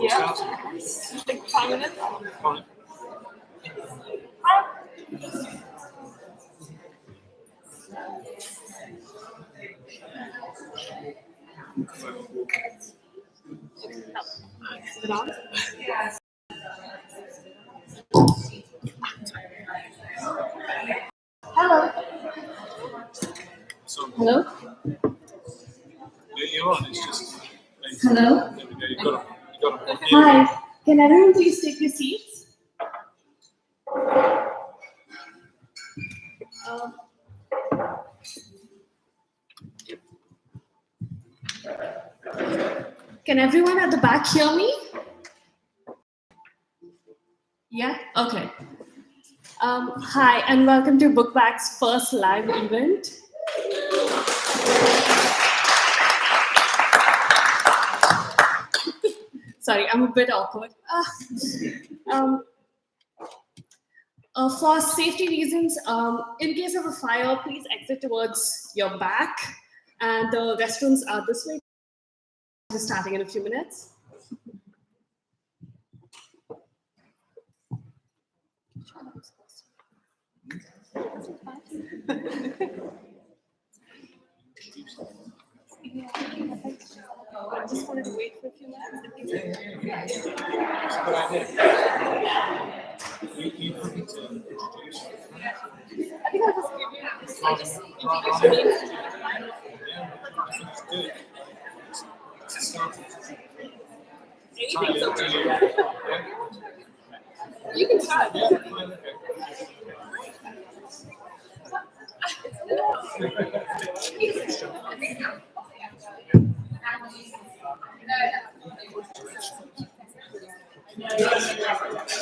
Yeah. Like 5 minutes. Fine. Is it on? Hello. So, Hello. you're on. It's just. Hello. There we go. You got it. Hi. Can everyone please take your seats? Can everyone at the back hear me? Yeah? Okay. Hi, and welcome to Bookback's first live event. Sorry, I'm a bit awkward. For safety reasons, in case of a fire, please exit towards your back, and the restrooms are this way. Just starting in a few minutes. I just wanted to wait for a few minutes. That's a good idea. You happy to introduce? I think I'll just give you. I'll just introduce your names. Yeah, that's good. It's a start. Anything's Up to okay. you. Yeah. You can start. Yeah, fine, okay.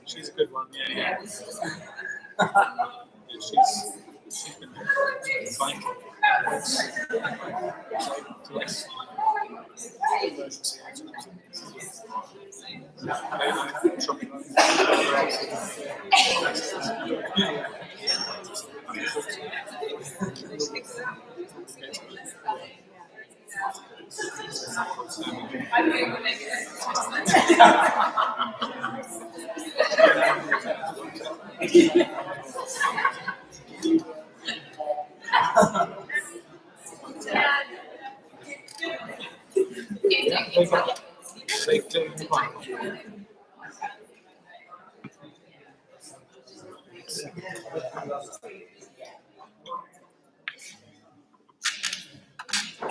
She's a good one, yeah. She's been fine. Yes.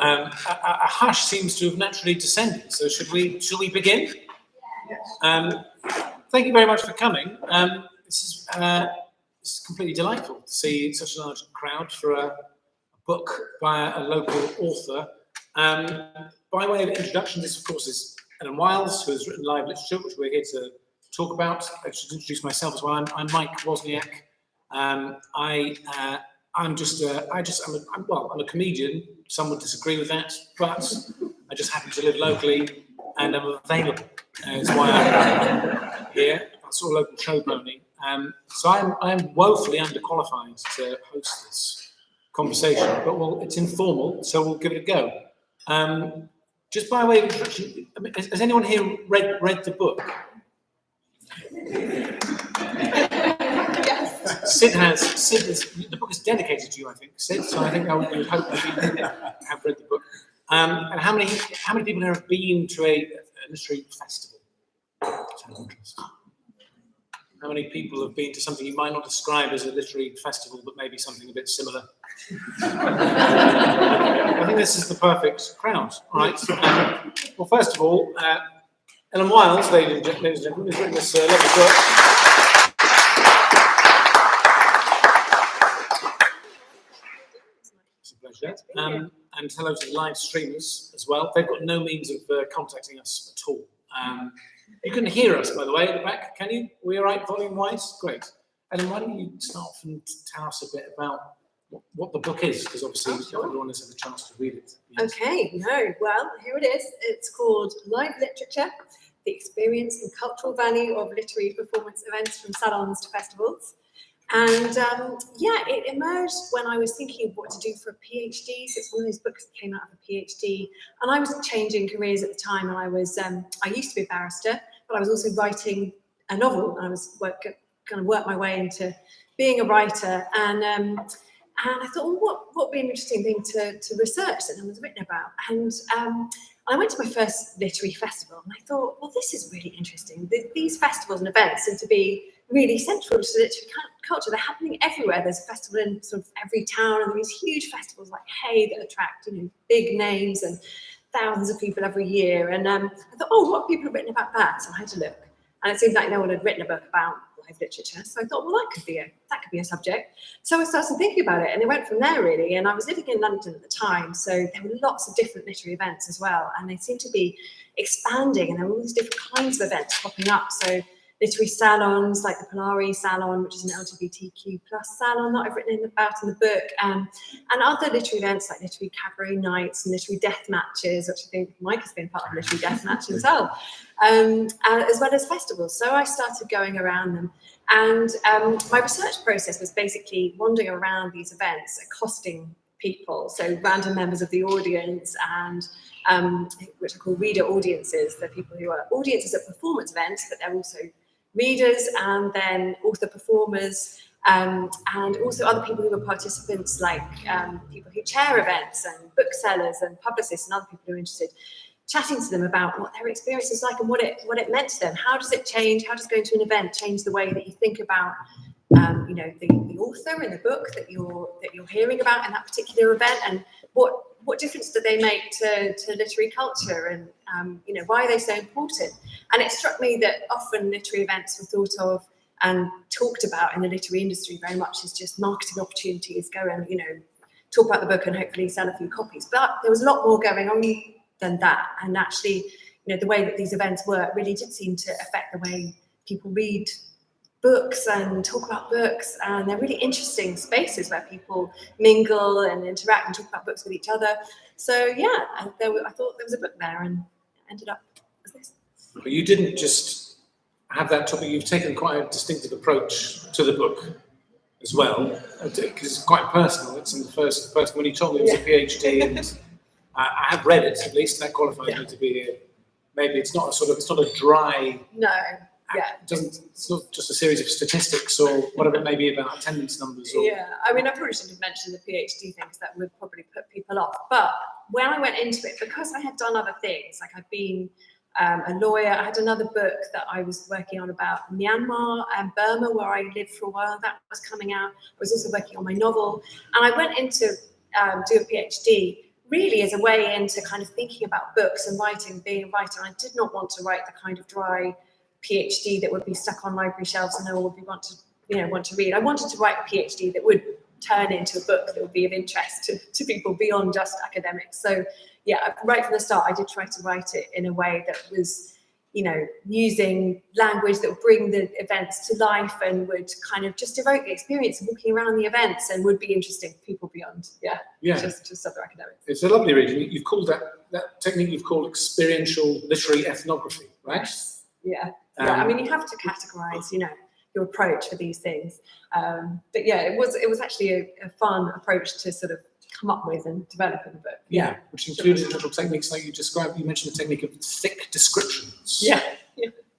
A hush seems to have naturally descended. So should we begin? Thank you very much for coming. This is completely delightful to see such a large crowd for a book by a local author. By way of introduction, this of course is Wiles, who has written live literature, which we're here to talk about. I should introduce myself as well. I'm Mike Wozniak. I'm a comedian. Some would disagree with that, but I just happen to live locally and I'm available. That's why I'm here. That's all local showboating. So I'm woefully underqualified to host this conversation, but it's informal, so we'll give it a go. Just by way of introduction, has anyone here read the book? Sid is, the book is dedicated to you, I think, Sid, so I think I would hope that you have read the book. And how many people have been to a literary festival? Sounds interesting. How many people have been to something you might not describe as a literary festival, but maybe something a bit similar? I think this is the perfect crowd. All right. Well, first of all, Ellen Wiles, ladies and gentlemen, has written this lovely book. It's a pleasure. And hello to the live streamers as well. They've got no means of contacting us at all. You can hear us, by the way, at the back, can you? Are we all right, volume-wise? Great. Ellen, why don't you start off and tell us a bit about what the book is, because obviously not everyone has had a chance to read it. Yes. Okay, well, here it is. It's called Live Literature, the Experience and Cultural Value of Literary Performance Events from Salons to Festivals. And it emerged when I was thinking of what to do for a PhD. So it's one of those books that came out of a PhD. And I was changing careers at the time. And I used to be a barrister, but I was also writing a novel. And I was going to work my way into being a writer. And I thought, well, what would be an interesting thing to research that no one's written about? And I went to my first literary festival. And I thought, well, this is really interesting. These festivals and events seem to be really central to literary culture. They're happening everywhere. There's a festival in sort of every town, and these huge festivals like Hay that attract big names and thousands of people every year. And I thought, oh, what people have written about that? So I had to look, and it seemed like no one had written a book about live literature. So I thought, well, that could be a subject. So I started thinking about it, and it went from there really. And I was living in London at the time, so there were lots of different literary events as well, and they seemed to be expanding, and there were all these different kinds of events popping up. So literary salons like the Polari Salon, which is an LGBTQ+ salon that I've written about in the book, and other literary events like literary cabaret nights and literary death matches, which I think Mike has been part of a literary death match himself, as well as festivals. So I started going around them, and my research process was basically wandering around these events, accosting people, so random members of the audience, and which I call reader audiences. They're people who are audiences at performance events, but they're also readers, and then author performers, and also other people who are participants, like people who chair events and booksellers and publicists and other people who are interested, chatting to them about what their experience is like and what it meant to them. How does it change? How does going to an event change the way that you think about the author in the book that you're hearing about in that particular event, and what difference do they make to literary culture, and why are they so important? And it struck me that often literary events were thought of and talked about in the literary industry very much as just marketing opportunities, go and talk about the book and hopefully sell a few copies. But there was a lot more going on than that, and actually the way that these events work really did seem to affect the way people read books and talk about books, and they're really interesting spaces where people mingle and interact and talk about books with each other. So yeah, I thought there was a book there, and it ended up as this. But you didn't just have that topic, you've taken quite a distinctive approach to the book as well, because it's quite personal. It's in the first person. When you told me it was a PhD, and I have read it, at least that qualifies me to be here. Maybe it's not a dry. No. Yeah, it's not just a series of statistics or whatever it may be about attendance numbers. Yeah, I mean, I probably shouldn't have mentioned the PhD thing, because that would probably put people off. But when I went into it, because I had done other things, like I'd been a lawyer, I had another book that I was working on about Myanmar and Burma, where I lived for a while. That was coming out. I was also working on my novel, and I went into do a PhD really as a way into kind of thinking about books and writing, being a writer. I did not want to write the kind of dry PhD that would be stuck on library shelves and no one would want to read. I wanted to write a PhD that would turn into a book that would be of interest to people beyond just academics. So yeah, right from the start, I did try to write it in a way that was, using language that would bring the events to life and would kind of just evoke the experience of walking around the events, and would be interesting for people beyond, just other academics. It's a lovely reading. You've called that technique you've called experiential literary ethnography, right? Yeah. I mean, you have to categorize, your approach for these things. But yeah, it was actually a fun approach to sort of come up with and develop in the book. Yeah, which included little techniques like you described. You mentioned the technique of thick descriptions. Yeah.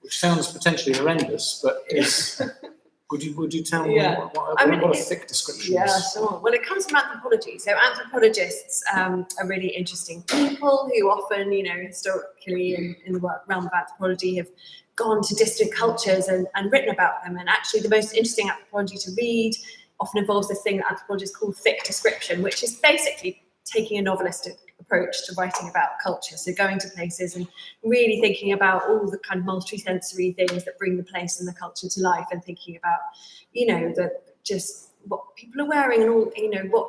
Which sounds potentially horrendous, but is Would you tell me Yeah. what a thick description Yeah, is? sure. Well, it comes from anthropology. So anthropologists are really interesting people who often, historically in the realm of anthropology have gone to distant cultures and written about them. And actually the most interesting anthropology to read often involves this thing that anthropologists call thick description, which is basically taking a novelistic approach to writing about culture. So going to places and really thinking about all the kind of multi-sensory things that bring the place and the culture to life, and thinking about, just what people are wearing and all, what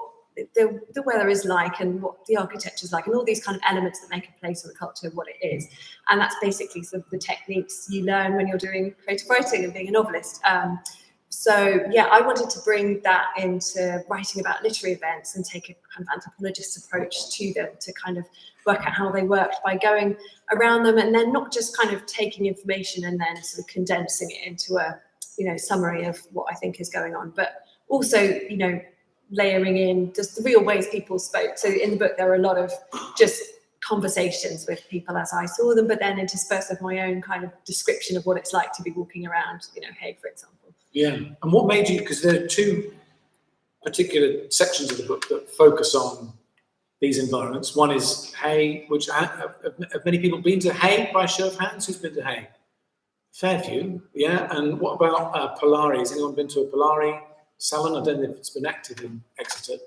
the weather is like and what the architecture is like and all these kind of elements that make a place or a culture what it is. And that's basically sort of the techniques you learn when you're doing creative writing and being a novelist. So yeah, I wanted to bring that into writing about literary events and take a kind of anthropologist's approach to them, to kind of work out how they worked by going around them, and then not just kind of taking information and then sort of condensing it into a summary of what I think is going on, but also layering in just the real ways people spoke. So in the book there are a lot of just conversations with people as I saw them, but then interspersed with my own kind of description of what it's like to be walking around, Hague, for example. Yeah, and what made you, because there are two particular sections of the book that focus on these environments. One is Hay, which have many people been to Hay by show of hands? Who's been to Hay? Fair few, yeah. And what about Polari? Has anyone been to a Polari salon? I don't know if it's been active in Exeter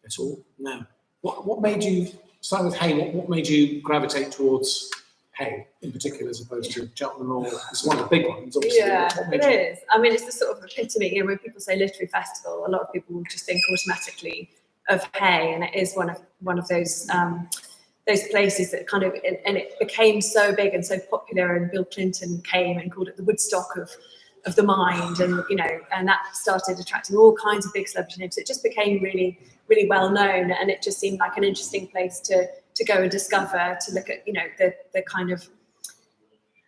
at all. No. What made you, starting with Hay, what made you gravitate towards Hay in particular, as opposed to Cheltenham? Or it's one of the big ones, obviously. Yeah, it is. I mean, it's the sort of epitome. When people say literary festival, a lot of people will just think automatically of Hay, and it is one of those places that kind of, and it became so big and so popular. And Bill Clinton came and called it the Woodstock of the mind, and and that started attracting all kinds of big celebrity names. It just became really, really well known, and it just seemed like an interesting place to go and discover, to look at, the kind of,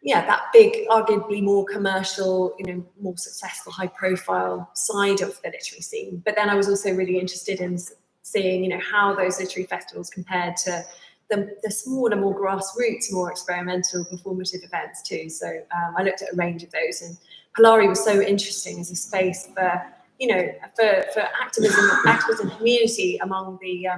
that big, arguably more commercial, more successful, high profile side of the literary scene. But then I was also really interested in seeing, how those literary festivals compared to the smaller, more grassroots, more experimental, performative events too. So I looked at a range of those, and Polari was so interesting as a space for, for activism community among the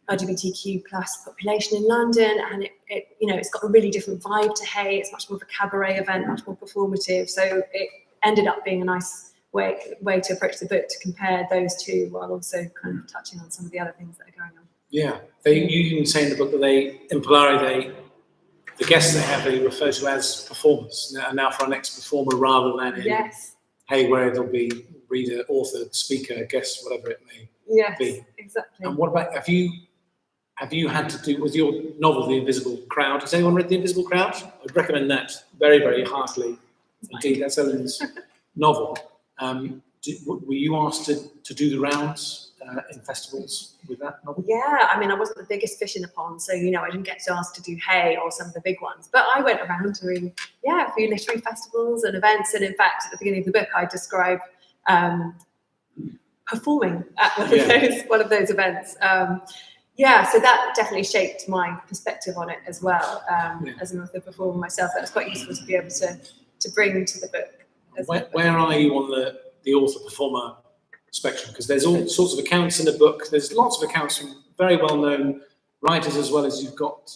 LGBTQ plus population in London, and it's got a really different vibe to Hay. It's much more of a cabaret event, much more performative. So it ended up being a nice way to approach the book, to compare those two while also kind of touching on some of the other things that are going on. Yeah, you can say in the book that in Polari, the guests they have, they refer to as performers. Now for our next performer, rather than in Hay, where there'll be reader, author, speaker, guest, whatever it may be. Exactly. And what about, have you had to do with your novel, The Invisible Crowd? Has anyone read The Invisible Crowd? I'd recommend that very, very heartily. Indeed, that's Ellen's novel. Were you asked to do the rounds in festivals with that novel? Yeah, I mean, I wasn't the biggest fish in the pond, so I didn't get asked to do Hay or some of the big ones. But I went around doing a few literary festivals and events, and in fact, at the beginning of the book, I describe performing at one of those events. So that definitely shaped my perspective on it as well. As an author performer myself, that was quite useful to be able to bring to the book. Where are you on the author performer spectrum? Because there's all sorts of accounts in the book. There's lots of accounts from very well-known writers, as well as you've got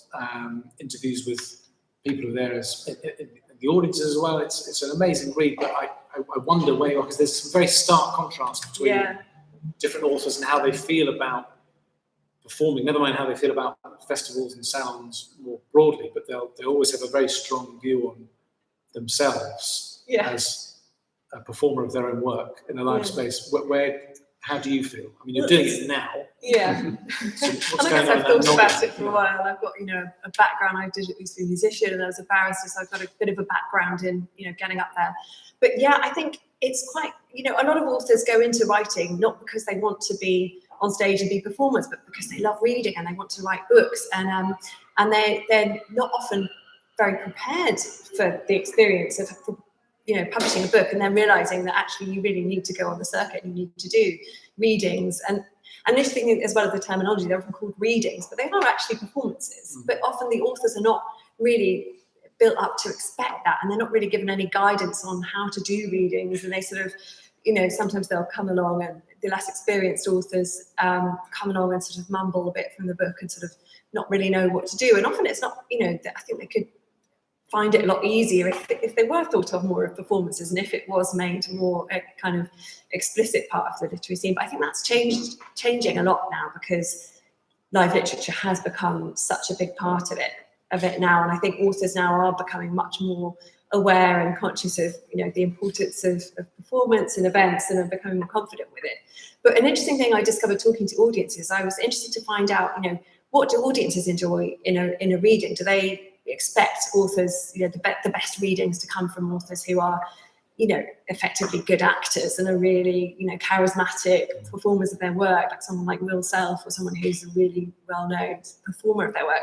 interviews with people who are there as the audiences as well. It's an amazing read, but I wonder where you are, because there's some very stark contrast between different authors and how they feel about performing, never mind how they feel about festivals and salons more broadly, but they always have a very strong view on themselves as a performer of their own work in a live space. How do you feel? I mean, you're doing it now. So what's I going guess on I've thought now? about it for a while. I've got, a background. I did at least be a musician, and I was a barrister, so I've got a bit of a background in, getting up there. But I think it's quite, a lot of authors go into writing not because they want to be on stage and be performers, but because they love reading and they want to write books, and they're not often very prepared for the experience of publishing a book, and then realizing that actually you really need to go on the circuit and you need to do readings, and this thing, as well as the terminology, they're often called readings, but they are actually performances. But often the authors are not really built up to expect that, and they're not really given any guidance on how to do readings, and they sort of, sometimes they'll come along, and the less experienced authors come along and sort of mumble a bit from the book and sort of not really know what to do. And often it's not, I think they could find it a lot easier if they were thought of more of performances, and if it was made more a kind of explicit part of the literary scene. But I think that's changing a lot now, because live literature has become such a big part of it now, and I think authors now are becoming much more aware and conscious of the importance of performance and events, and are becoming more confident with it. But an interesting thing I discovered talking to audiences, I was interested to find out, what do audiences enjoy in a reading? Do they expect authors, the best readings to come from authors who are effectively good actors and are really, charismatic performers of their work, like someone like Will Self, or someone who's a really well-known performer of their work?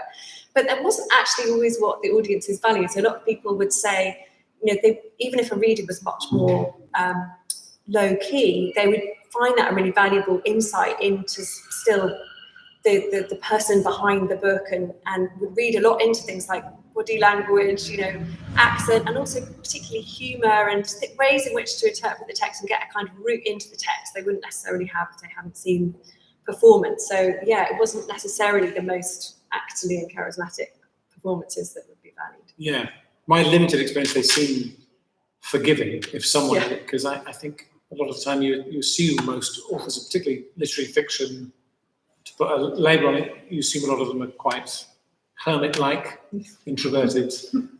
But that wasn't actually always what the audiences valued. So a lot of people would say, even if a reader was much more low-key, they would find that a really valuable insight into still the person behind the book, and would read a lot into things like body language, accent, and also particularly humour and ways in which to interpret the text and get a kind of route into the text they wouldn't necessarily have if they haven't seen performance. So yeah, it wasn't necessarily the most actorly and charismatic performances that would be valued. Yeah, my limited experience, they seem forgiving if someone, because I think a lot of the time you assume most authors, particularly literary fiction, to put a label on it, you assume a lot of them are quite hermit-like, introverted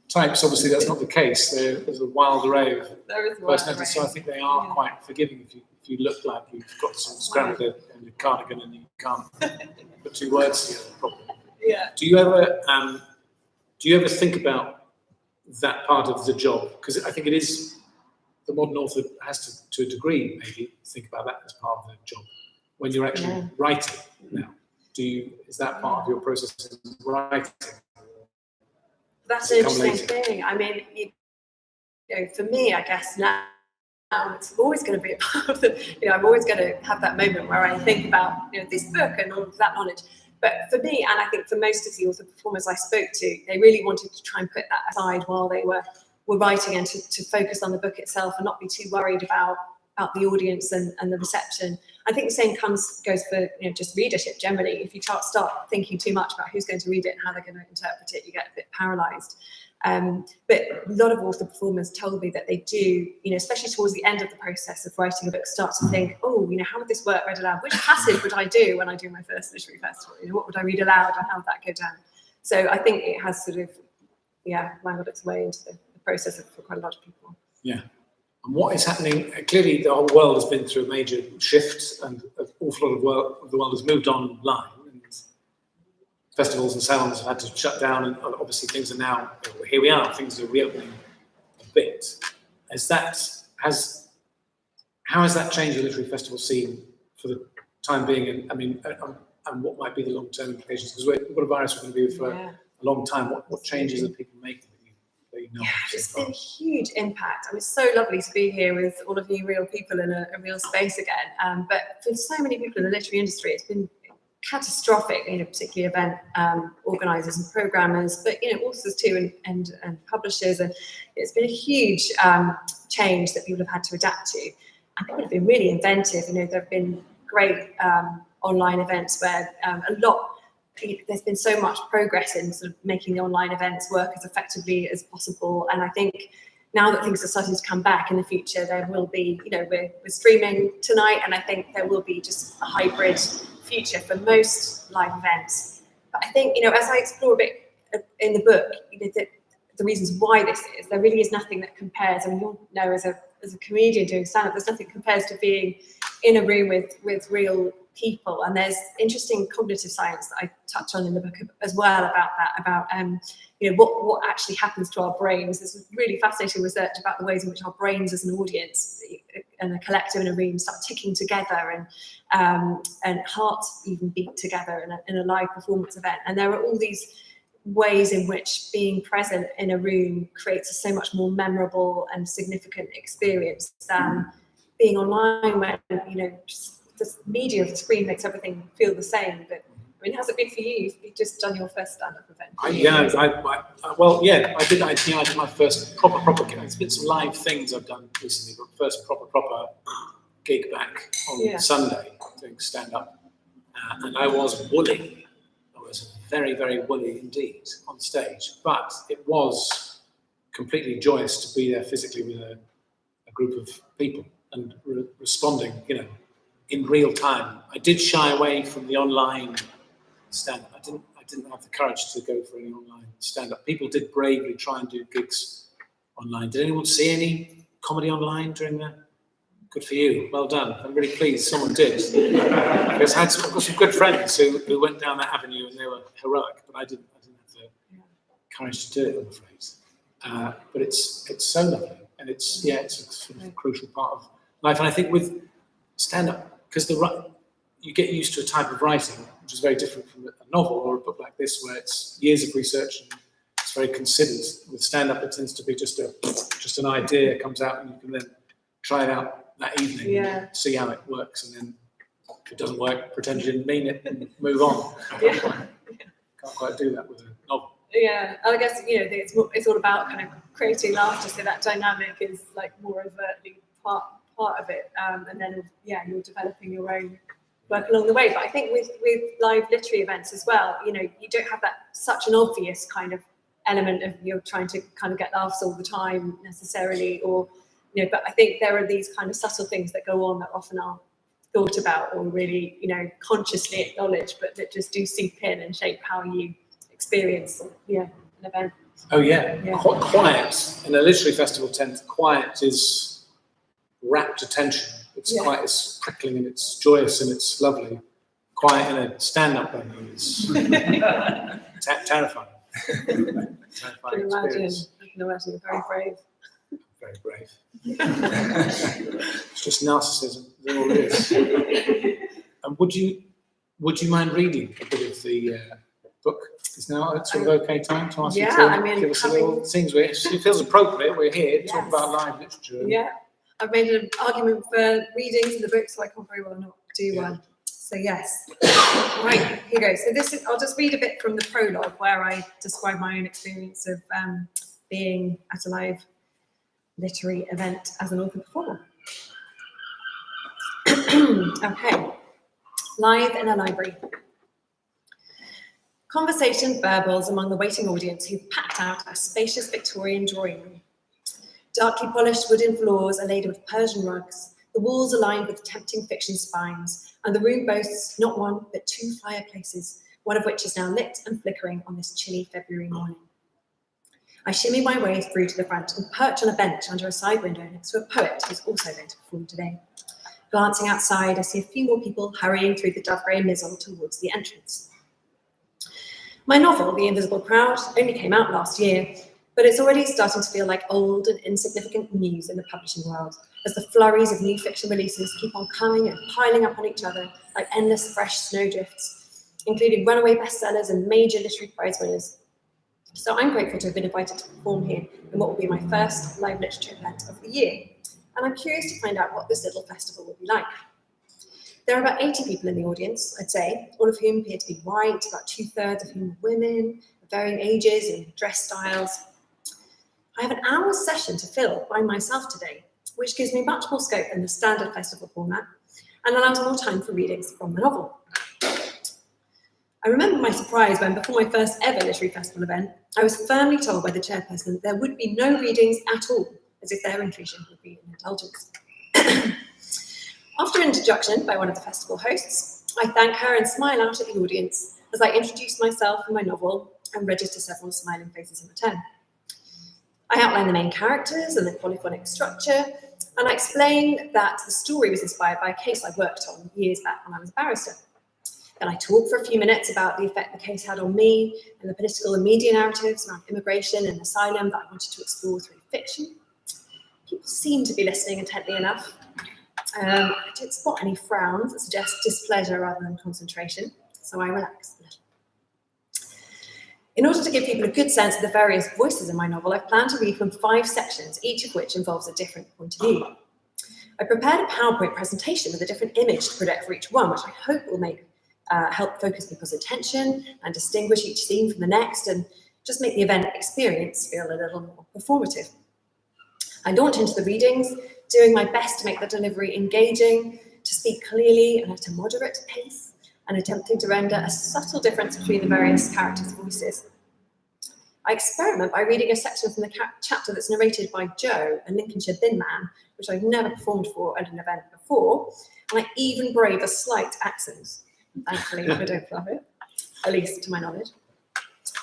types. Obviously, that's not the case. There's a wild array of personalities, so I think they are quite forgiving if you look like you've got some scrambled egg and a cardigan and you can't put two words together properly. Yeah. Do you ever think about that part of the job? Because I think it is, the modern author has to a degree maybe think about that as part of their job when you're actually writing now. Is that part of your process of writing? That's an interesting thing. I mean, for me, I guess now it's always going to be a part of the, I'm always going to have that moment where I think about, this book and all of that knowledge. But for me, and I think for most of the author performers I spoke to, they really wanted to try and put that aside while they were writing, and to focus on the book itself and not be too worried about the audience and the reception. I think the same goes for just readership generally. If you start thinking too much about who's going to read it and how they're going to interpret it, you get a bit paralysed. But a lot of author performers told me that they do, especially towards the end of the process of writing a book, start to think, how would this work read aloud? Which passage would I do when I do my first literary festival? What would I read aloud, and how would that go down? So I think it has sort of, wangled its way into the process for quite a lot of people. Yeah. And what is happening? Clearly, the whole world has been through a major shift, and an awful lot of the world has moved online. And festivals and salons have had to shut down, and obviously things are now, here we are, things are reopening a bit. How has that changed the literary festival scene for the time being? And what might be the long-term implications? Because we've got a virus we're going to be for a long time. What changes are people making? It's been a huge impact. It's so lovely to be here with all of you real people in a real space again. But for so many people in the literary industry, it's been catastrophic, particularly event organisers and programmers, but authors too, and publishers. And it's been a huge change that people have had to adapt to. And people have been really inventive. There have been great online events where there's been so much progress in sort of making the online events work as effectively as possible. And I think now that things are starting to come back in the future, there will be, we're streaming tonight, and I think there will be just a hybrid future for most live events. But I think, as I explore a bit in the book, the reasons why this is, there really is nothing that compares. You'll know as a comedian doing stand-up, there's nothing compares to being in a room with real people. And there's interesting cognitive science that I touch on in the book as well about that, about what actually happens to our brains. There's really fascinating research about the ways in which our brains as an audience and a collective in a room start ticking together, and hearts even beat together in a live performance event. And there are all these ways in which being present in a room creates a so much more memorable and significant experience than being online, when just the media of the screen makes everything feel the same. But mean, how's it been for you? You've just done your first stand-up event. I did. I did my first proper. There's been some live things I've done recently, but first proper gig back on Sunday doing stand-up, and I was woolly. I was very, very woolly indeed on stage, but it was completely joyous to be there physically with a group of people and responding, in real time. I did shy away from the online stand-up. I didn't have the courage to go for any online stand-up. People did bravely try and do gigs online. Did anyone see any comedy online during that? Good for you. Well done. I'm really pleased someone did. Because I've got some good friends who went down that avenue and they were heroic, but I didn't have the courage to do it, I'm afraid. But it's so lovely, and it's a sort of crucial part of life. And I think with stand-up, because you get used to a type of writing which is very different from a novel or a book like this, where it's years of research and it's very considered. With stand-up, it tends to be just an idea comes out, and you can then try it out that evening and see how it works, and then if it doesn't work, pretend you didn't mean it and move on. Can't quite do that with a novel. Yeah, I guess it's all about kind of creating laughter, so that dynamic is like more overtly part of it, and then you're developing your own work along the way. But I think with live literary events as well, you don't have that such an obvious kind of element of you're trying to kind of get laughs all the time necessarily, or but I think there are these kind of subtle things that go on that often aren't thought about or really consciously acknowledged, but that just do seep in and shape how you experience an event. Oh yeah. Quiet in a literary festival tent. Quiet is rapt attention. It's prickling and it's joyous and it's lovely. Quiet in a stand-up venue is terrifying. I can imagine you're very brave. Very brave. It's just narcissism. That's all it is. And would you mind reading a bit of the book? Is now a sort of okay time to ask you to give us a little things where it feels appropriate. We're here to talk about live literature. Yeah, I've made an argument for readings in the book, so I can't very well not do one. So yes. Right, here goes. So I'll just read a bit from the prologue where I describe my own experience of being at a live literary event as an author performer. Okay. Live in a library. Conversation burbles among the waiting audience who've packed out a spacious Victorian drawing room. Darkly polished wooden floors are laid with Persian rugs, the walls are lined with tempting fiction spines, and the room boasts not one but two fireplaces, one of which is now lit and flickering on this chilly February morning. I shimmy my way through to the front and perch on a bench under a side window next to a poet who's also going to perform today. Glancing outside, I see a few more people hurrying through the dove-grey mizzen towards the entrance. My novel, The Invisible Crowd, only came out last year, but it's already starting to feel like old and insignificant news in the publishing world, as the flurries of new fiction releases keep on coming and piling up on each other like endless fresh snowdrifts, including runaway bestsellers and major literary prize winners. So I'm grateful to have been invited to perform here in what will be my first live literature event of the year, and I'm curious to find out what this little festival will be like. There are about 80 people in the audience, I'd say, all of whom appear to be white, about 2/3 of whom are women, of varying ages and dress styles. I have an hour's session to fill by myself today, which gives me much more scope than the standard festival format and allows more time for readings from the novel. I remember my surprise when, before my first ever literary festival event, I was firmly told by the chairperson that there would be no readings at all, as if their inclusion would be an indulgence. After an introduction by one of the festival hosts, I thank her and smile out at the audience as I introduce myself and my novel and register several smiling faces in return. I outline the main characters and the polyphonic structure, and I explain that the story was inspired by a case I worked on years back when I was a barrister. Then I talk for a few minutes about the effect the case had on me and the political and media narratives around immigration and asylum that I wanted to explore through fiction. People seem to be listening intently enough. I don't spot any frowns that suggest displeasure rather than concentration, so I relax a little. In order to give people a good sense of the various voices in my novel, I've planned to read from 5 sections, each of which involves a different point of view. I prepared a PowerPoint presentation with a different image to project for each one, which I hope will make help focus people's attention and distinguish each scene from the next, and just make the event experience feel a little more performative. I launch into the readings, doing my best to make the delivery engaging, to speak clearly and at a moderate pace, and attempting to render a subtle difference between the various characters' voices. I experiment by reading a section from the chapter that's narrated by Joe, a Lincolnshire bin man, which I've never performed for at an event before, and I even brave a slight accent. Thankfully, I don't fluff it, at least to my knowledge.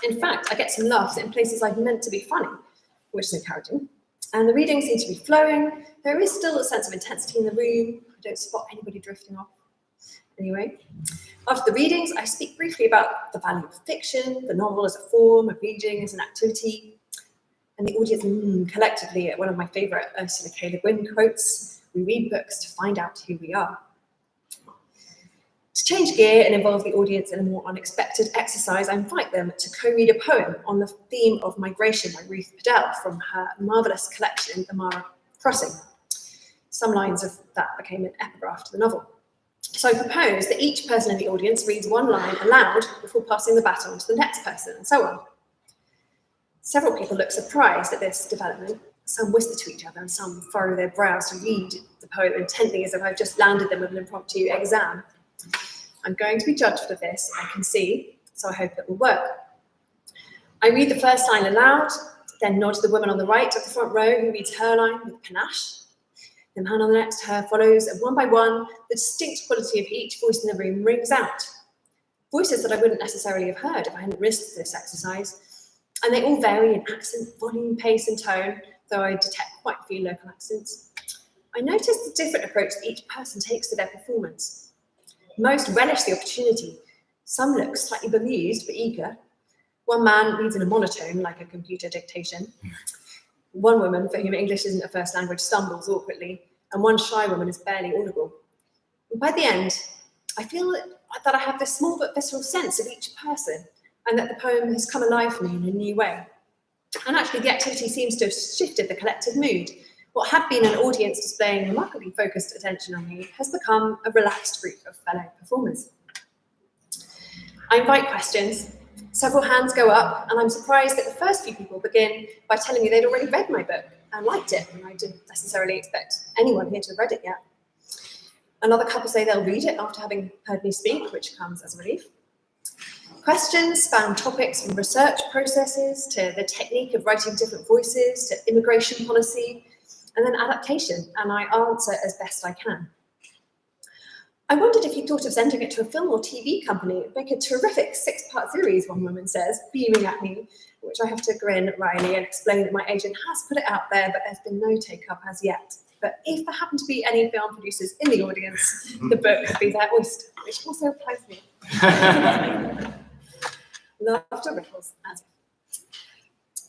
In fact, I get some laughs in places I've meant to be funny, which is encouraging. And the readings seem to be flowing. There is still a sense of intensity in the room. I don't spot anybody drifting off. Anyway, after the readings, I speak briefly about the value of fiction, the novel as a form, of reading as an activity, and the audience collectively at one of my favourite Ursula K. Le Guin quotes, "We read books to find out who we are." To change gear and involve the audience in a more unexpected exercise, I invite them to co-read a poem on the theme of migration by Ruth Padell from her marvellous collection, The Mara Crossing. Some lines of that became an epigraph to the novel. So I propose that each person in the audience reads one line aloud before passing the baton to the next person, and so on. Several people look surprised at this development. Some whisper to each other, and some furrow their brows to read the poem intently as if I've just landed them with an impromptu exam. I'm going to be judged for this, I can see, so I hope it will work. I read the first line aloud, then nod to the woman on the right of the front row who reads her line with panache. The man on the next to her follows, and one by one, the distinct quality of each voice in the room rings out. Voices that I wouldn't necessarily have heard if I hadn't risked this exercise. And they all vary in accent, volume, pace, and tone, though I detect quite a few local accents. I notice the different approach that each person takes to their performance. Most relish the opportunity. Some look slightly bemused but eager. One man reads in a monotone, like a computer dictation. One woman, for whom English isn't a first language, stumbles awkwardly, and one shy woman is barely audible. And by the end, I feel that I have this small but visceral sense of each person, and that the poem has come alive for me in a new way. And actually, the activity seems to have shifted the collective mood. What had been an audience displaying remarkably focused attention on me has become a relaxed group of fellow performers. I invite questions. Several hands go up, and I'm surprised that the first few people begin by telling me they'd already read my book and liked it, and I didn't necessarily expect anyone here to have read it yet. Another couple say they'll read it after having heard me speak, which comes as a relief. Questions span topics from research processes to the technique of writing different voices to immigration policy, and then adaptation, and I answer as best I can. I wondered if you thought of sending it to a film or TV company. It'd make a terrific 6-part series, one woman says, beaming at me, which I have to grin wryly and explain that my agent has put it out there, but there's been no take-up as yet. But if there happen to be any film producers in the audience, the book could be their oyster, which also applies to me. Laughter ripples.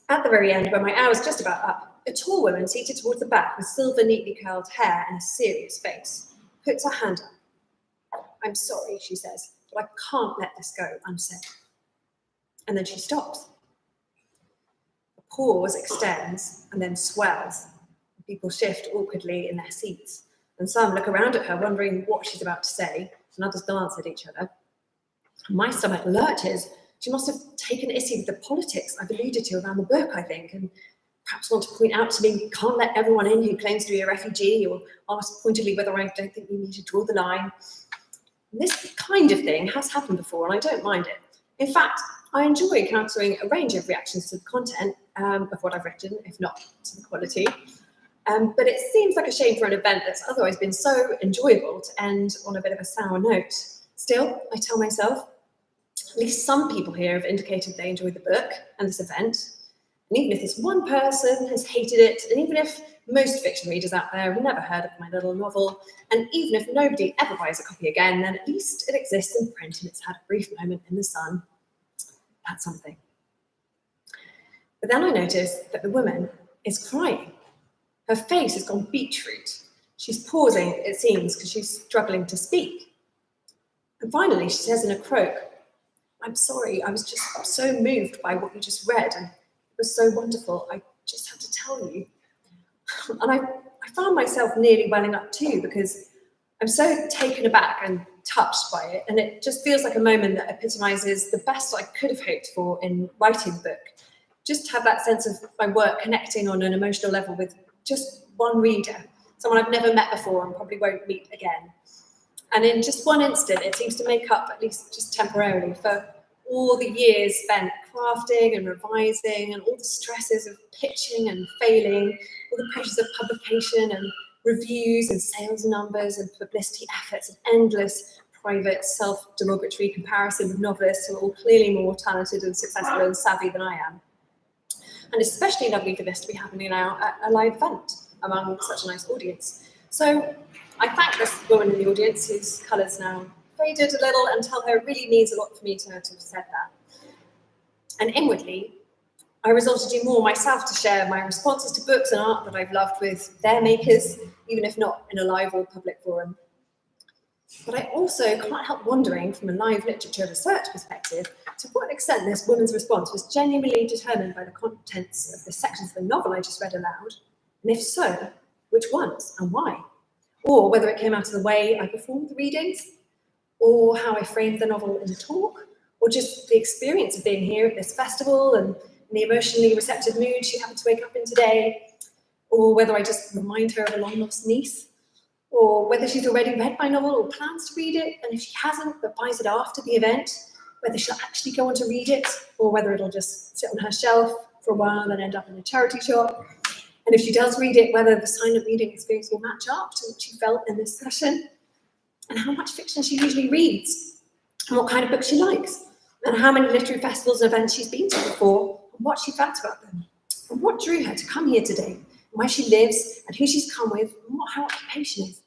At the very end, when my hour's just about up, a tall woman seated towards the back with silver, neatly curled hair and a serious face puts her hand up. "I'm sorry," she says, "but I can't let this go unsaid." And then she stops. The pause extends and then swells. People shift awkwardly in their seats, and some look around at her, wondering what she's about to say, and others glance at each other. My stomach lurches. She must have taken issue with the politics I've alluded to around the book, I think, and perhaps want to point out to me, can't let everyone in who claims to be a refugee, or ask pointedly whether I don't think we need to draw the line. This kind of thing has happened before, and I don't mind it. In fact, I enjoy countering a range of reactions to the content of what I've written, if not to the quality. But it seems like a shame for an event that's otherwise been so enjoyable to end on a bit of a sour note. Still, I tell myself, at least some people here have indicated they enjoyed the book and this event. And even if this one person has hated it, and even if most fiction readers out there have never heard of my little novel, and even if nobody ever buys a copy again, then at least it exists in print and it's had a brief moment in the sun. That's something. But then I notice that the woman is crying. Her face has gone beetroot. She's pausing, it seems, because she's struggling to speak. And finally, she says in a croak, "I'm sorry, I was just so moved by what you just read, and it was so wonderful. I just have to tell you." And I found myself nearly welling up too, because I'm so taken aback and touched by it, and it just feels like a moment that epitomizes the best I could have hoped for in writing the book. Just to have that sense of my work connecting on an emotional level with just one reader, someone I've never met before and probably won't meet again. And in just one instant, it seems to make up, at least just temporarily, for all the years spent crafting and revising and all the stresses of pitching and failing, all the pressures of publication and reviews and sales numbers and publicity efforts and endless private self-derogatory comparison with novelists who are all clearly more talented and successful and savvy than I am. And especially lovely for this to be happening now at a live event among such a nice audience. So I thank this woman in the audience whose colours now faded a little and tell her it really means a lot for me to have said that. And inwardly, I resolved to do more myself to share my responses to books and art that I've loved with their makers, even if not in a live or public forum. But I also can't help wondering, from a live literature research perspective, to what extent this woman's response was genuinely determined by the contents of the sections of the novel I just read aloud, and if so, which ones and why? Or whether it came out of the way I performed the readings, or how I framed the novel in a talk, or just the experience of being here at this festival and the emotionally receptive mood she happened to wake up in today, or whether I just remind her of a long-lost niece, or whether she's already read my novel or plans to read it, and if she hasn't but buys it after the event, whether she'll actually go on to read it, or whether it'll just sit on her shelf for a while and end up in a charity shop. And if she does read it, whether the silent reading experience will match up to what she felt in this session, and how much fiction she usually reads, and what kind of books she likes, and how many literary festivals and events she's been to before, and what she felt about them, and what drew her to come here today, and where she lives, and who she's come with, and what her occupation is.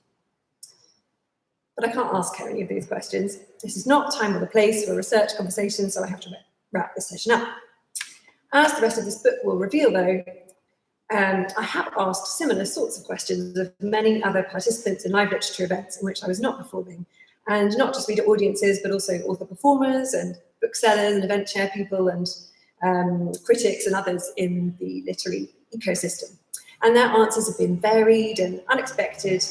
But I can't ask her any of these questions. This is not time or the place for a research conversation, so I have to wrap this session up. As the rest of this book will reveal, though, I have asked similar sorts of questions of many other participants in live literature events in which I was not performing, and not just reader audiences, but also author performers and booksellers and event chair people and critics and others in the literary ecosystem. And their answers have been varied and unexpected,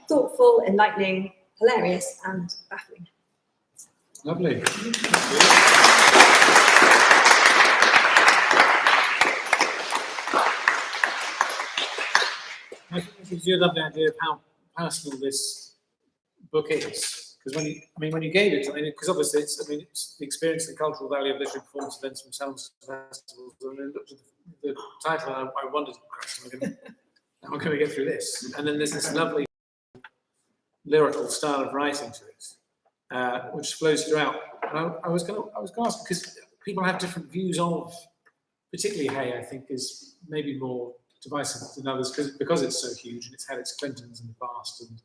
thoughtful, enlightening, hilarious, and baffling. Lovely. I think it gives you a lovely idea of how personal this book is. Because when you gave it, because obviously it's the experience, the cultural value of literary performance events from salons to festivals. And then looked at the title, and I wondered, Christ, how can we get through this? And then there's this lovely lyrical style of writing to it, which flows throughout. And I was going to ask, because people have different views of, particularly Hay, I think, is maybe more divisive than others because it's so huge and it's had its Clintons in the past and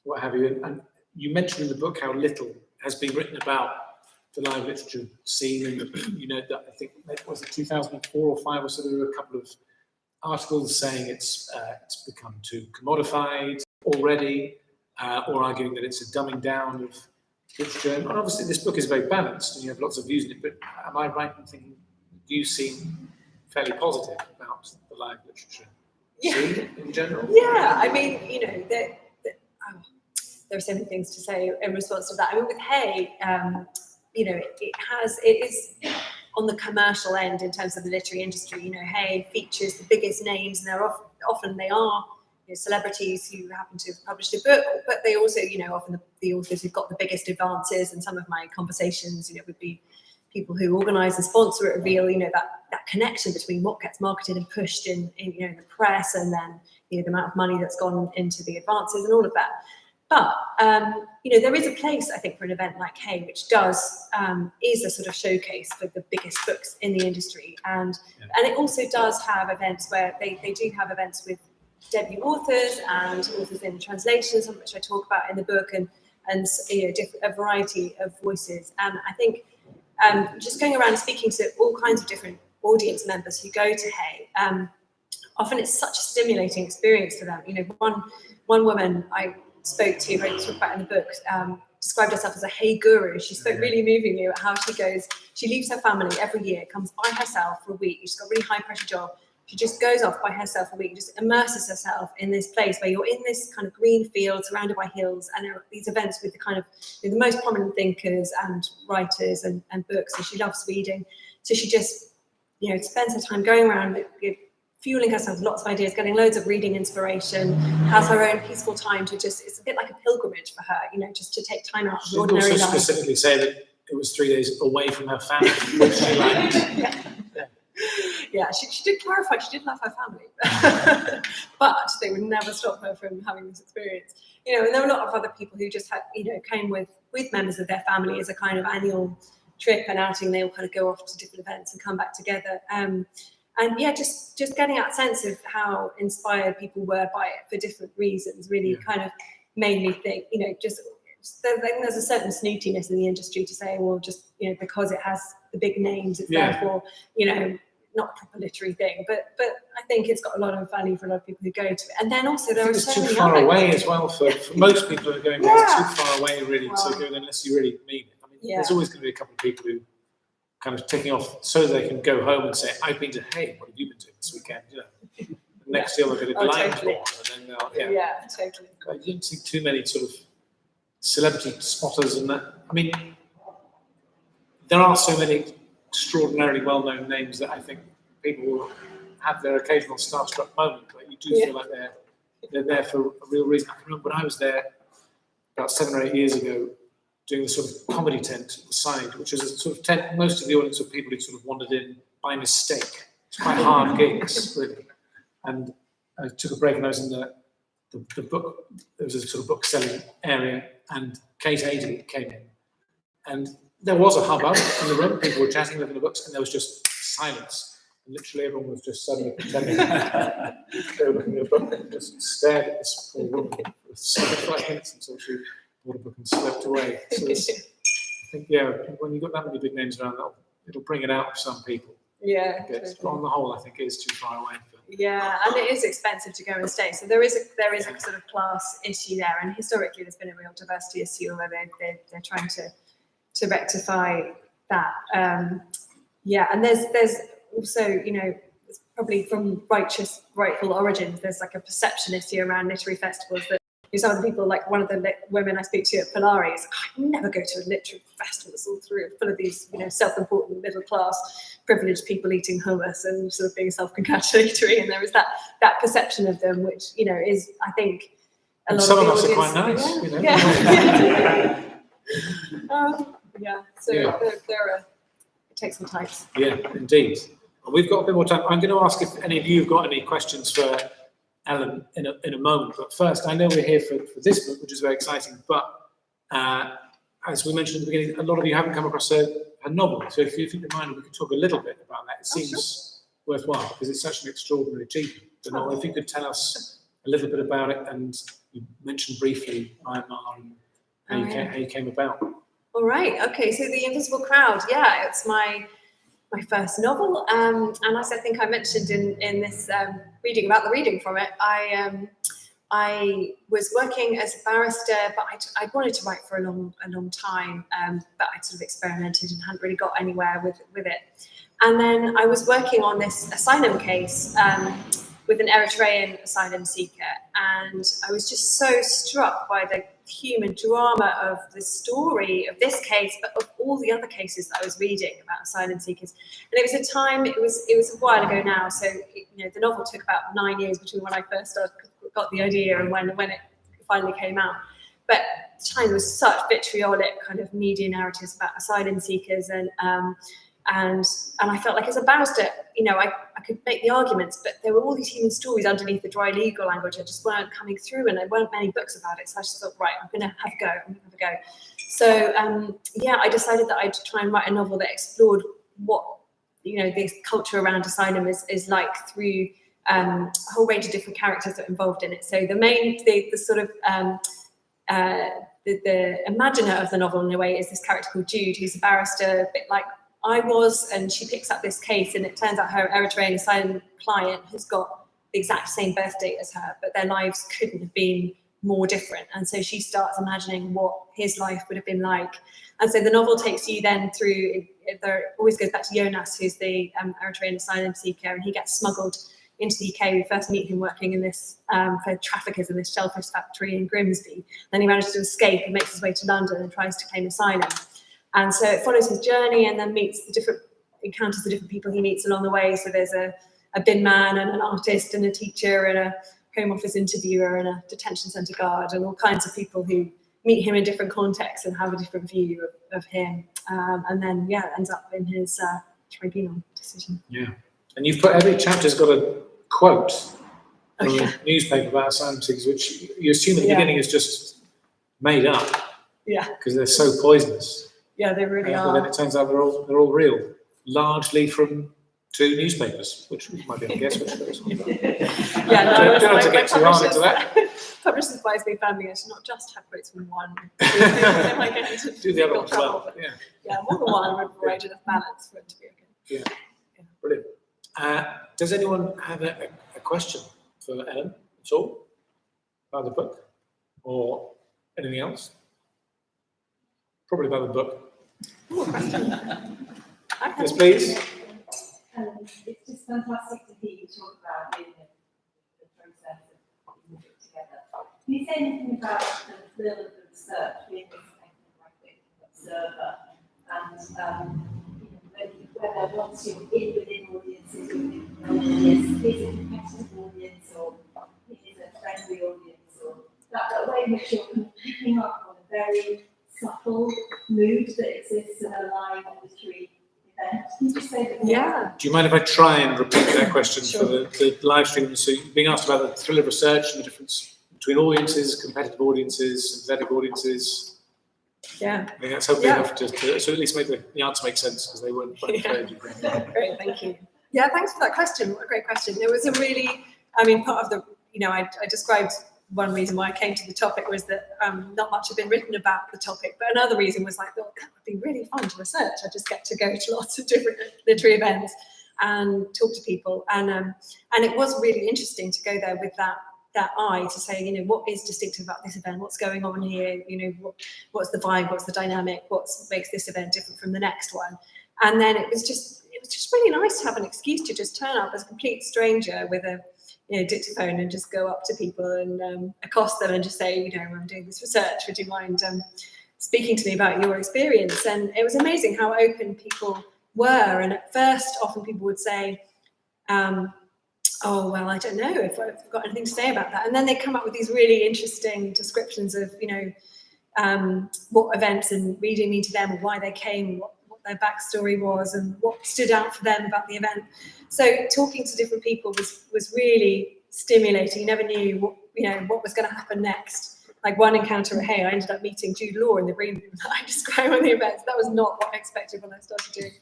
what have you. And you mentioned in the book how little has been written about the live literature scene, and that I think was it 2004 or 5 or so. There were a couple of articles saying it's become too commodified already, or arguing that it's a dumbing down of literature. And obviously, this book is very balanced, and you have lots of views in it. But am I right in thinking you seem fairly positive about the live literature scene in general? Yeah, I mean, there are so many things to say in response to that. I mean, with Hay, it is on the commercial end in terms of the literary industry. Hay features the biggest names, and often they are celebrities who happen to have published a book, but they also, often the authors who've got the biggest advances. And some of my conversations, would be people who organise and sponsor it, reveal, that connection between what gets marketed and pushed in the press, and then the amount of money that's gone into the advances and all of that. But there is a place, I think, for an event like Hay, which is a sort of showcase for the biggest books in the industry, and it also does have events where they do have events with debut authors and authors in translations, which I talk about in the book, and a variety of voices. And I think just going around speaking to all kinds of different audience members who go to Hay, often it's such a stimulating experience for them. One woman I spoke to, who I talk about in the book, described herself as a Hay guru. She spoke really movingly about how she leaves her family every year, comes by herself for a week. She's got a really high pressure job, She just goes off by herself a week, just immerses herself in this place where you're in this kind of green field surrounded by hills, and there are these events with the kind of the most prominent thinkers and writers and books, and she loves reading. So she just, spends her time going around, fueling herself with lots of ideas, getting loads of reading inspiration, has her own peaceful time to it's a bit like a pilgrimage for her, just to take time out of She ordinary also life. specifically say that it was 3 days away from her family, which she liked. Yeah, she did clarify she did love her family, but they would never stop her from having this experience. And there were a lot of other people who just had, came with members of their family as a kind of annual trip and outing. They all kind of go off to different events and come back together. And yeah, just getting that sense of how inspired people were by it for different reasons really kind of made me think, there's a certain snootiness in the industry to say, well, just, because it has the big names, it's therefore, not a proper literary thing. But I think it's got a lot of value for a lot of people who go to it. And then also there are so many too far away as well for most people who are going, it's too far away really to go unless you really mean it. I mean, there's always going to be a couple of people who kind of ticking off so they can go home and say, I've been to, hey, what have you been doing this weekend? Next year they're going to be blind totally. and then Totally. I didn't see too many sort of celebrity spotters and that. I mean, there are so many extraordinarily well-known names that I think people will have their occasional starstruck moment, but you do feel like they're there for a real reason. I can remember when I was there about 7 or 8 years ago, doing the sort of comedy tent at the side, which is a sort of tent. Most of the audience were people who sort of wandered in by mistake. It's quite hard gigs, really. And I took a break and I was in the book. There was a sort of book selling area, and Kate Adie came in, and there was a hubbub in the room. People were chatting, looking at the books, and there was just silence. And literally everyone was just suddenly pretending they were looking at a book and just stared at this poor woman for 5 minutes until she bought a book and slipped away. So I think, when you've got that many big names around, it'll bring it out of some people. Yeah. But on the whole, I think it is too far away. Yeah, and it is expensive to go and stay. So there is a sort of class issue there, and historically there's been a real diversity issue where they're trying to rectify that. And there's also, it's probably from rightful origins, there's like a perception issue around literary festivals that some of the people, like one of the women I speak to at Polari, is I never go to a literary festival. It's all full of these, self-important middle class, privileged people eating hummus and sort of being self-congratulatory. And there is that perception of them, which is, I think, a lot some of the us audience, are quite nice. So there it takes some time. Yeah, indeed. Well, we've got a bit more time. I'm going to ask if any of you have got any questions for Ellen in a moment, but first, I know we're here for this book, which is very exciting, but as we mentioned at the beginning, a lot of you haven't come across her novel, so if you don't mind, we could talk a little bit about that. It seems worthwhile, because it's such an extraordinary achievement. The novel. If you could tell us a little bit about it, and you mentioned briefly Myanmar and how you came about. All right, okay, so The Invisible Crowd, it's my first novel, and as I think I mentioned in this reading about the reading from it, I was working as a barrister, but I'd wanted to write for a long time, but I'd sort of experimented and hadn't really got anywhere with it. And then I was working on this asylum case with an Eritrean asylum seeker, and I was just so struck by the human drama of the story of this case, but of all the other cases that I was reading about asylum seekers. And it was a while ago now, so the novel took about 9 years between when I first got the idea and when it finally came out. But at the time there was such vitriolic kind of media narratives about asylum seekers, and I felt like as a barrister, I could make the arguments, but there were all these human stories underneath the dry legal language that just weren't coming through, and there weren't many books about it. So I just thought, right, I'm going to have a go. So I decided that I'd try and write a novel that explored what this culture around asylum is like through a whole range of different characters that are involved in it. So the sort of the imaginer of the novel in a way is this character called Jude, who's a barrister, a bit like I was, and she picks up this case, and it turns out her Eritrean asylum client has got the exact same birth date as her, but their lives couldn't have been more different. And so she starts imagining what his life would have been like. And so the novel takes you then through, there always goes back to Jonas, who's the Eritrean asylum seeker, and he gets smuggled into the UK. We first meet him working in this for traffickers in this shellfish factory in Grimsby. Then he manages to escape and makes his way to London and tries to claim asylum. And so it follows his journey and then encounters the different people he meets along the way. So there's a bin man and an artist and a teacher and a Home Office interviewer and a detention centre guard and all kinds of people who meet him in different contexts and have a different view of him. And then, ends up in his tribunal decision. Yeah. And you've put, every chapter's got a quote from a newspaper about asylum seekers, which you assume at the beginning is just made up. Yeah. Because they're so poisonous. Yeah, they really are. But then it turns out they're all real, largely from 2 newspapers, which might be a guess which goes on. Don't have to get too hard into that. Publishers advise me family I should not just have quotes from one. They might get into Do the other one as trouble, well. but more than one would provide enough balance for it to be okay. Yeah. Brilliant. Does anyone have a question for Ellen at all about the book or anything else? Probably about the book. Yes, please. It's just fantastic to hear you talk about the process of putting it together. Can you say anything about the field of the research, being this ethnographic observer, and whether once you're within audiences, is it a competitive audience or is it a friendly audience, or that way in which you're picking up on a very subtle mood that exists in a live industry event? Can you just say that? Yeah. Do you mind if I try and repeat that question for the live stream? So you're being asked about the thrill of research and the difference between audiences, competitive audiences, synthetic audiences. Yeah. I think that's hopefully enough to at least make the answer make sense, because they weren't quite clear. Great, thank you. Yeah, thanks for that question. What a great question. There was a really, part of the, I described one reason why I came to the topic was that not much had been written about the topic, but another reason was like, that would be really fun to research. I just get to go to lots of different literary events and talk to people, and it was really interesting to go there with that eye to say, what is distinctive about this event? What's going on here? What's the vibe? What's the dynamic? What makes this event different from the next one? And then it was just really nice to have an excuse to just turn up as a complete stranger with a dictaphone and just go up to people and accost them and just say, I'm doing this research. Would you mind speaking to me about your experience? And it was amazing how open people were. And at first, often people would say, oh, well, I don't know if I've got anything to say about that. And then they come up with these really interesting descriptions of, what events and reading mean to them, or why they came, what their backstory was, and what stood out for them about the event. So talking to different people was really stimulating. You never knew what was going to happen next. Like one encounter at Hay, I ended up meeting Jude Law in the green room that I described on the events. That was not what I expected when I started doing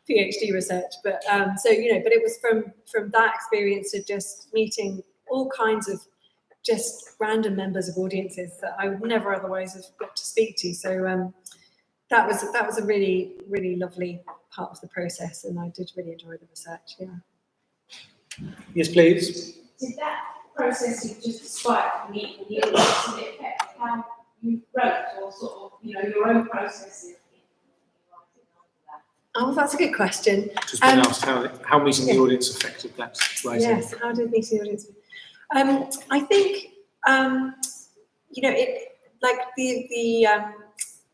PhD research, but but it was from that experience of just meeting all kinds of just random members of audiences that I would never otherwise have got to speak to. So that was a really, really lovely part of the process, and I did really enjoy the research. Yeah. Yes, please. Did that process you just described meet the audience and it affect how you wrote, or sort of your own processes? Oh, that's a good question. Just been asked how meeting the audience affected that writing. Yes, how did meeting the audience? I think it like the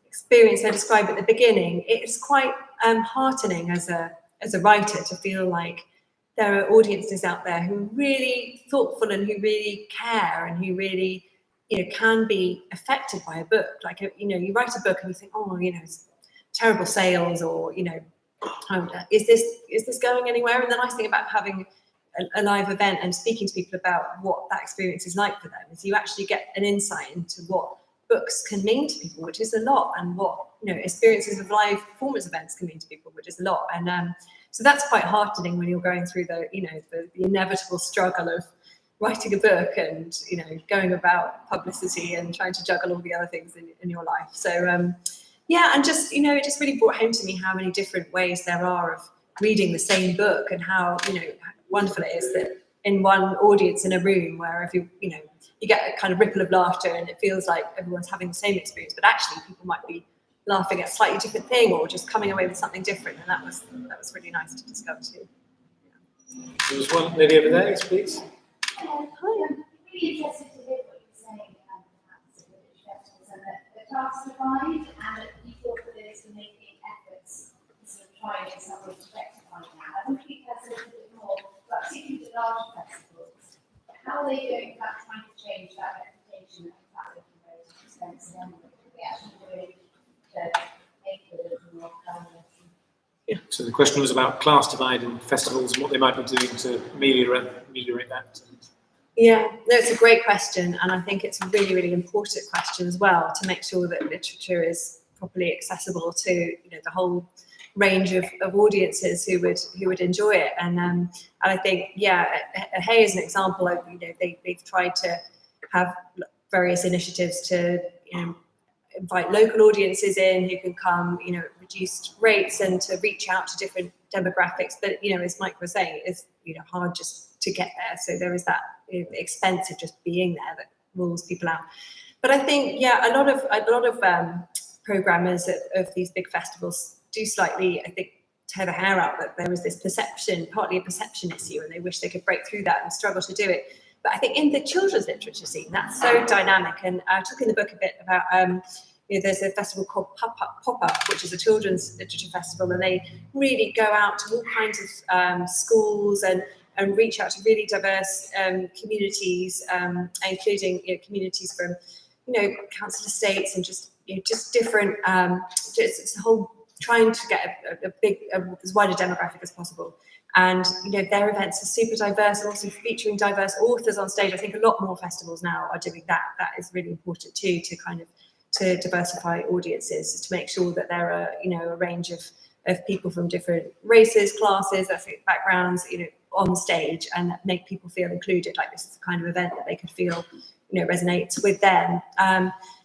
experience I described at the beginning. It's quite heartening as a writer to feel like there are audiences out there who are really thoughtful and who really care and who really can be affected by a book. Like you write a book and you think, it's terrible sales, or is this going anywhere? And the nice thing about having a live event and speaking to people about what that experience is like for them is you actually get an insight into what books can mean to people, which is a lot, and what experiences of live performance events can mean to people, which is a lot. And so that's quite heartening when you're going through the inevitable struggle of writing a book and going about publicity and trying to juggle all the other things in your life. So and just it just really brought home to me how many different ways there are of reading the same book, and how wonderful it is that in one audience in a room where if you get a kind of ripple of laughter and it feels like everyone's having the same experience, but actually people might be laughing at a slightly different thing or just coming away with something different, and that was really nice to discover too. There was one lady over there, yes, please. I'm really interested to hear what you're saying about the British festivals and the class divide, and that you thought that there's been making efforts to sort of try in some way to rectify that. I wonder if you could say a little bit more, but particularly the large festivals, how are they doing about trying to change that reputation of that looking very expensive and what they actually doing to make it a little more permanent? Yeah. So the question was about class divide in festivals and what they might be doing to ameliorate that. Yeah, no, it's a great question, and I think it's a really, really important question as well, to make sure that literature is properly accessible to the whole range of audiences who would enjoy it. And I think Hay is an example of they've tried to have various initiatives to invite local audiences in who can come at reduced rates and to reach out to different demographics. But as Mike was saying, it's hard just to get there. So there is that expense of just being there that rules people out. But I think a lot of programmers of these big festivals do slightly, I think, tear the hair out that there is this perception, partly a perception issue, and they wish they could break through that and struggle to do it. But I think in the children's literature scene, that's so dynamic. And I talk in the book a bit about there's a festival called Pop-Up, which is a children's literature festival, and they really go out to all kinds of schools and reach out to really diverse communities, including Mm. communities from council estates and just different. It's a whole trying to get as wide a demographic as possible. And their events are super diverse, and also featuring diverse authors on stage. I think a lot more festivals now are doing that. That is really important too, to diversify audiences, to make sure that there are a range of people from different races, classes, ethnic backgrounds, on stage, and make people feel included. Like, this is the kind of event that they could feel resonates with them.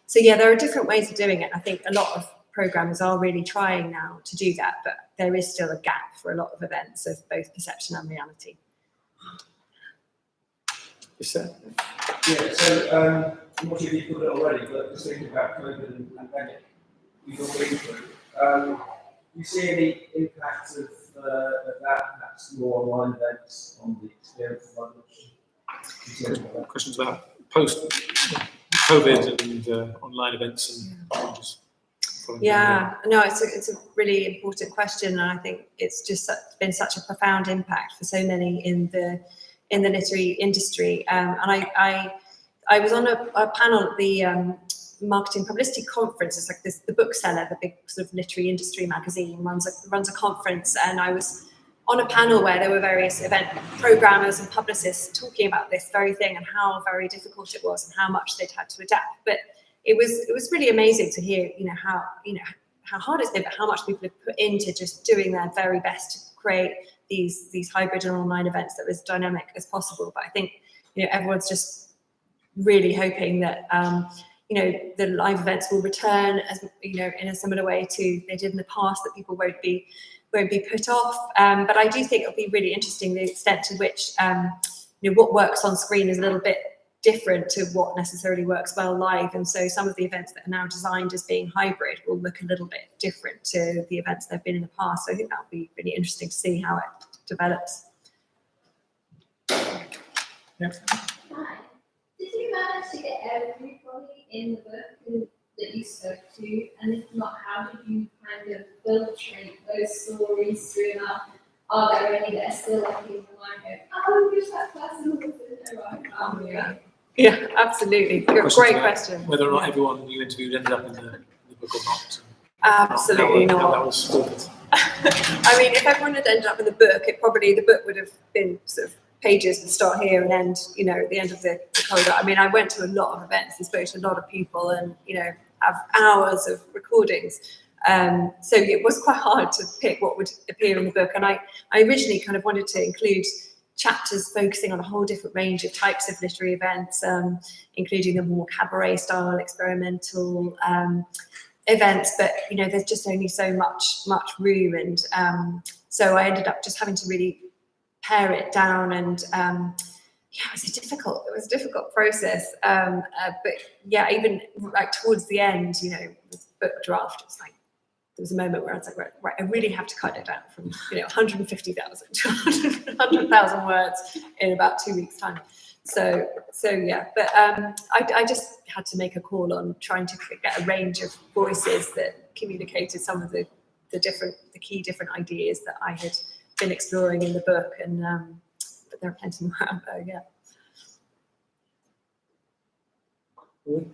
So there are different ways of doing it. I think a lot of programmers are really trying now to do that, but there is still a gap for a lot of events of both perception and reality. Yes, sir. Yeah, so what you did put it already, but just thinking about COVID and the pandemic, we've all been through. Do you see any impact of that, perhaps more online events on the experience of language? Questions about post-COVID and online events and just following them. No, it's a really important question, and I think it's just been such a profound impact for so many in the literary industry. And I was on a panel at the Marketing Publicity Conference. It's like the bookseller, the big sort of literary industry magazine, runs a conference, and I was on a panel where there were various event programmers and publicists talking about this very thing and how very difficult it was and how much they'd had to adapt. But it was really amazing to hear how hard it's been, but how much people have put into just doing their very best to create these hybrid and online events that were as dynamic as possible. But I think everyone's just really hoping that the live events will return as in a similar way to they did in the past, that people won't be put off. But I do think it'll be really interesting the extent to which what works on screen is a little bit different to what necessarily works well live, and so some of the events that are now designed as being hybrid will look a little bit different to the events they've been in the past. So I think that'll be really interesting to see how it develops. Yeah. Hi. Did you manage to get everybody in the book that you spoke to? And if not, how did you kind of filtrate those stories through enough? Are there any that are still like in the mind going, oh, I wish that person was in the right? Yeah, absolutely. Great question. Whether or not everyone you interviewed ended up in the book or not. Absolutely how not. that was filtered. I mean, if everyone had ended up in the book, the book would have been sort of pages that start here and end, at the end of the corridor. I mean, I went to a lot of events and spoke to a lot of people and, have hours of recordings. So it was quite hard to pick what would appear in the book. And I originally kind of wanted to include chapters focusing on a whole different range of types of literary events, including the more cabaret style, experimental events. But, there's just only so much room. And so I ended up just having to really pare it down, and it was a difficult process. But yeah, even like towards the end, the book draft, it's like was a moment where I was like, right, I really have to cut it down from 150,000 to 100,000 words in about 2 weeks' time. So yeah, but I just had to make a call on trying to get a range of voices that communicated some of the key different ideas that I had been exploring in the book, and but there are plenty more out there. Yeah.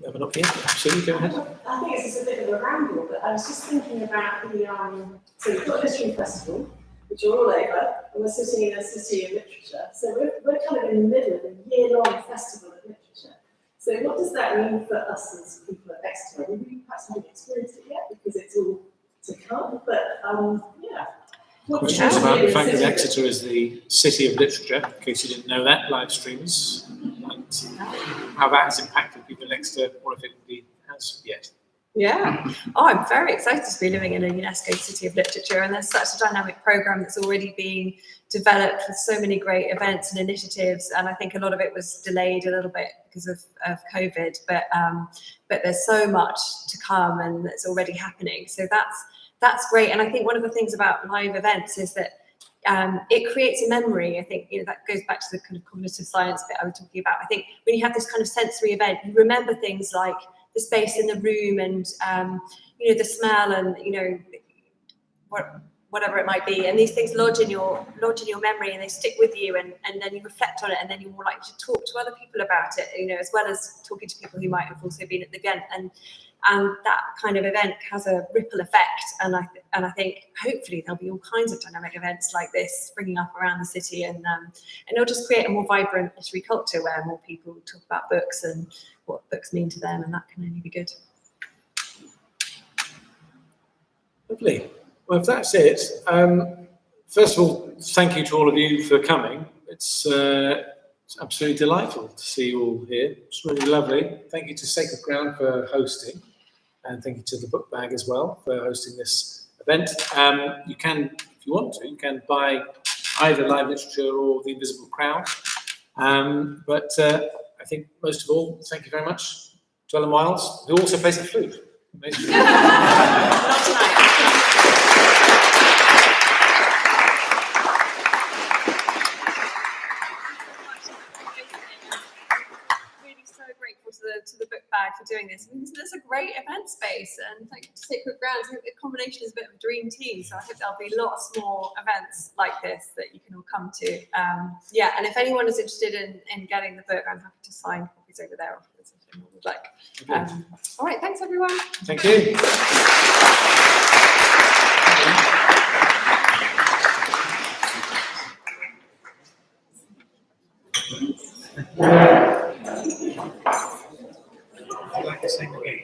Have an opinion? Absolutely, go ahead. I think it's just a bit of a ramble, but I was just thinking about so we've got a literary festival, which are all over, and we're sitting in a city of literature. So we're kind of in the middle of a year-long festival of literature. So what does that mean for us as people at Exeter? We perhaps haven't experienced it yet because it's all to come, but yeah. Questions about the fact that Exeter is the city of literature, in case you didn't know that, live streams, and how that has impacted people in Exeter, or if it indeed has yet. Yeah. Oh, I'm very excited to be living in a UNESCO City of Literature, and there's such a dynamic programme that's already being developed with so many great events and initiatives, and I think a lot of it was delayed a little bit because of COVID, but there's so much to come and it's already happening. So that's great. And I think one of the things about live events is that it creates a memory. I think that goes back to the kind of cognitive science bit I was talking about. I think when you have this kind of sensory event, you remember things like the space in the room and the smell and whatever it might be, and these things lodge in your memory and they stick with you, and then you reflect on it, and then you're more likely to talk to other people about it, as well as talking to people who might have also been at the event, and that kind of event has a ripple effect, and I think hopefully there'll be all kinds of dynamic events like this springing up around the city, and it'll just create a more vibrant literary culture where more people talk about books and what books mean to them, and that can only be good. Lovely. Well, if that's it, first of all, thank you to all of you for coming. It's absolutely delightful to see you all here. It's really lovely. Thank you to Sacred Ground for hosting, and thank you to the Book Bag as well for hosting this event. You can, if you want to, you can buy either Live Literature or The Invisible Crowd. But I think most of all, thank you very much to Ellen Wiles, who also plays the flute. Amazing. Not tonight. To the Book Bag for doing this. I mean, there's a great event space, and thank you to Sacred Ground. The combination is a bit of a dream team, so I hope there'll be lots more events like this that you can all come to. And if anyone is interested in getting the book, I'm happy to sign copies over there afterwards if anyone would like. All right, thanks everyone. Thank you. I'd like to sing again.